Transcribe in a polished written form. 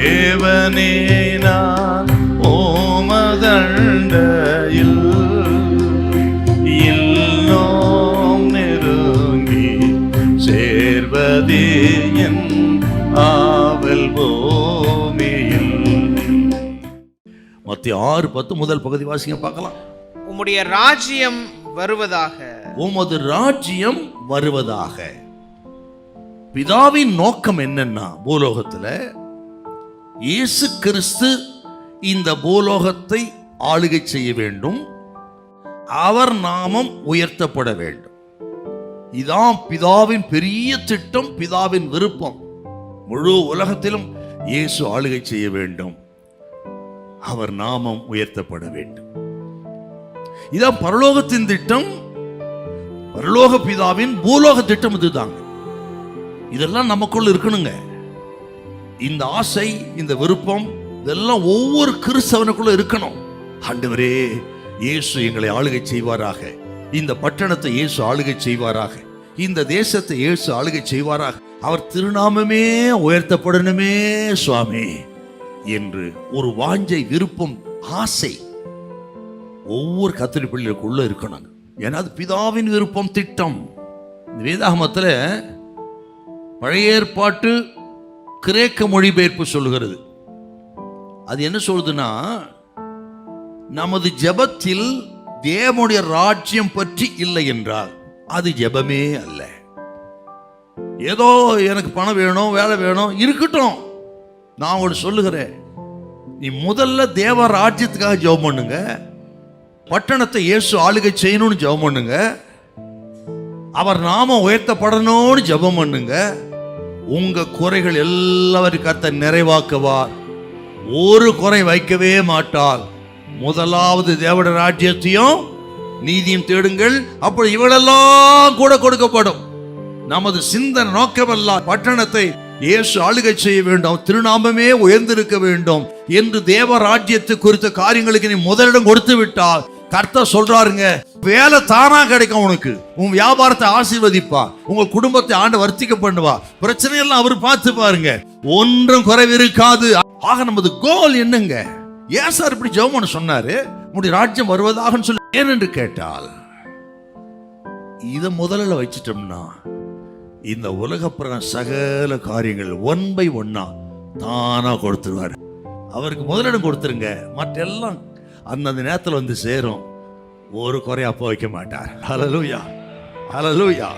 தேவனே நான் ஓமதண்டையில் இன்னும் நெருங்கி சேர்வதே என் ஆவல் பூமியில். மத்திய 6:10 முதல் பகுதி வாசிங்க பார்க்கலாம். உம்முடைய ராஜ்யம் வருவதாக. உமது ராஜ்யம் வருவதாக. பிதாவின் நோக்கம் என்னன்னா, பூலோகத்துல இயேசு கிறிஸ்து இந்த பூலோகத்தை ஆளுகை செய்ய வேண்டும், அவர் நாமம் உயர்த்தப்பட வேண்டும். இதான் பிதாவின் பெரிய திட்டம், பிதாவின் விருப்பம். முழு உலகத்திலும் இயேசு ஆளுகை செய்ய வேண்டும், அவர் நாமம் உயர்த்தப்பட வேண்டும். இதான் பரலோகத்தின் திட்டம், பரலோக பிதாவின் பூலோக திட்டம். இதுதாங்க. இதெல்லாம் நமக்குள்ள இருக்கணுங்க. இந்த ஆசை, இந்த விருப்பம், இதெல்லாம் ஒவ்வொரு கிறிஸ்தவனுக்குள்ள இருக்கணும். ஆண்டவரே, இயேசு எங்களை ஆளுகை செய்வாராக, இந்த பட்டணத்தை இயேசு ஆளுகை செய்வாராக, இந்த தேசத்தை இயேசு ஆளுகை செய்வாராக, அவர் திருநாமமே உயர்த்தப்படணுமே சுவாமி என்று ஒரு வாஞ்சை, விருப்பம், ஆசை ஒவ்வொரு கர்த்தருடைய பிள்ளைகளுக்குள்ள இருக்கணும். ஏன்னா அது பிதாவின் விருப்பம், திட்டம். வேதாகமத்தில் பழைய ஏற்பாட்டு கிரேக்க மொழிபெயர்ப்பு சொல்லுகிறது. அது என்ன சொல்லுதுன்னா, நமது ஜெபத்தில் தேவனுடைய ராஜ்யம் பற்றி இல்லை என்றால் அது ஜெபமே அல்ல. ஏதோ எனக்கு பணம் வேணும், வேலை வேணும், இருக்கட்டும். நான் உங்களுக்கு சொல்லுகிறேன், நீ முதல்ல தேவ ராஜ்யத்துக்காக ஜெபம் பண்ணுங்க, பட்டணத்தை இயேசு ஆளுகை செய்யணும்னு ஜெபம் பண்ணுங்க, அவர் நாமம் உயர்த்தப்படணும்னு ஜெபம் பண்ணுங்க. உங்க குறைகள் எல்லாவற்றையும் கர்த்தர் நிறைவாக்குவார், ஒரு குறை வைக்கவே மாட்டார். முதலாவது தேவனுடைய ராஜ்யத்தையும் நீதியும் தேடுங்கள், அப்படி இவளெல்லாம் கூட கொடுக்கப்படும். நமது சிந்தனை நோக்கமெல்லாம் பட்டணத்தை இயேசு ஆளுகை செய்ய வேண்டும், திருநாமமே உயர்ந்திருக்க வேண்டும் என்று தேவ ராஜ்யத்தை குறித்த காரியங்களுக்கு நீ முதலிடம் கொடுத்து விட்டால் கர்த்தர் சொல்றாருங்க, வேலை தானா கிடைக்கும் உனக்கு, உன் வியாபாரத்தை ஆசீர்வதிப்பா, உங்க குடும்பத்தை ஆண்டு வர்த்திக்க பண்ணுவா, பிரச்சனையெல்லாம் அவர் பார்த்து பாருங்க, ஒன்றும் குறைவு இருக்காது. ஆக நமது கோல் என்னங்க? ஏன் சார் இப்படி ஜெபம் சொன்னாரு, உன்னுடைய ராஜ்யம் வருவதாக சொல்லி ஏனென்று கேட்டால், இதை முதல்ல வச்சிட்டோம்னா இந்த உலகப்புற சகல காரியங்கள் 1 by 1 தானா கொடுத்துருவாரு. அவருக்கு முதலிடம் கொடுத்துருங்க, மற்ற எல்லாம் அந்தந்த நேரத்தில் வந்து சேரும், ஒரு குறையா அப்போ வைக்க மாட்டார். ஹல்லேலூயா, ஹல்லேலூயா.